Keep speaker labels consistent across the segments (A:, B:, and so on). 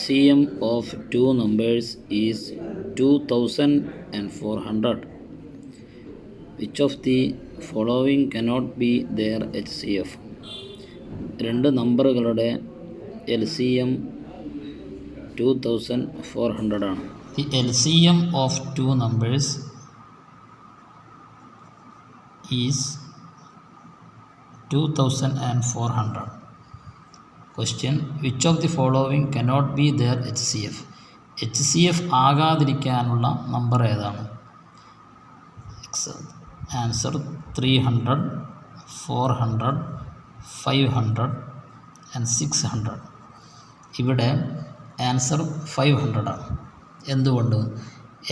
A: LCM of two numbers is 2400. Which of the following cannot be their HCF? രണ്ട് നമ്പറുകളുടെ LCM 2400 ആണ്. The LCM of two numbers is 2400. Question: which of the following cannot be their HCF? HCF ആകാതിരിക്കാനുള്ള number ഏതാണ്? Answer 300, 400, 500 and 600. ഇവിടെ answer 500 ആണ്. എന്തുകൊണ്ട്?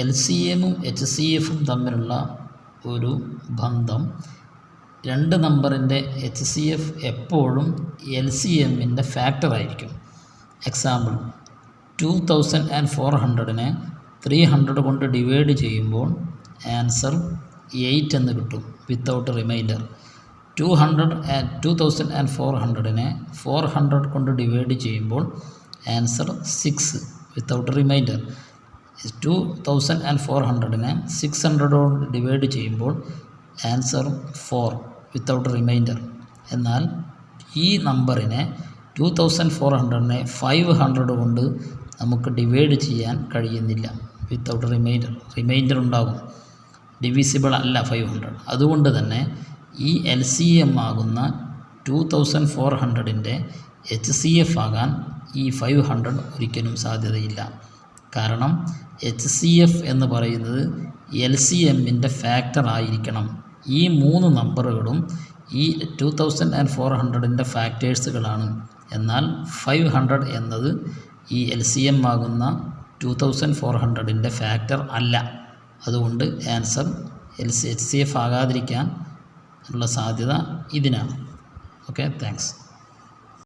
A: LCMും HCFും തമ്മിലുള്ള ഒരു ബന്ധം, രണ്ട് നമ്പറിൻ്റെ HCF എപ്പോഴും LCMൻ്റെ ഫാക്ടർ ആയിരിക്കും. എക്സാമ്പിൾ, 2400നെ 300 കൊണ്ട് ഡിവൈഡ് ചെയ്യുമ്പോൾ ആൻസർ 8 എന്ന് കിട്ടും വിത്തൗട്ട് റിമൈൻഡർ. 2400നെ 400 കൊണ്ട് ഡിവൈഡ് ചെയ്യുമ്പോൾ ആൻസർ 6 വിത്തൗട്ട് റിമൈൻഡർ. 2400നെ 600 കൊണ്ട് ഡിവൈഡ് ചെയ്യുമ്പോൾ ആൻസർ 4 വിത്തൗട്ട് റിമൈൻഡർ. എന്നാൽ ഈ നമ്പറിനെ 2400നെ 500 കൊണ്ട് നമുക്ക് ഡിവൈഡ് ചെയ്യാൻ കഴിയുന്നില്ല വിത്തൗട്ട് റിമൈൻഡർ ഉണ്ടാകും. ഡിവിസിബിൾ അല്ല 500. അതുകൊണ്ട് തന്നെ ഈ LCM ആകുന്ന 2400ൻ്റെ HCF ആകാൻ ഈ 500 ഒരിക്കലും സാധ്യതയില്ല. കാരണം HCF എന്ന് പറയുന്നത് LCMൻ്റെ ഫാക്ടർ ആയിരിക്കണം. ഈ മൂന്ന് നമ്പറുകളും ഈ 2400ൻ്റെ ഫാക്ടേഴ്സുകളാണ്. എന്നാൽ 500 എന്നത് ഈ LCM ആകുന്ന 2400ൻ്റെ ഫാക്ടർ അല്ല. അതുകൊണ്ട് ആൻസർ HCF ആകാതിരിക്കാൻ ഉള്ള സാധ്യത ഇതിനാണ്. Okay, thanks.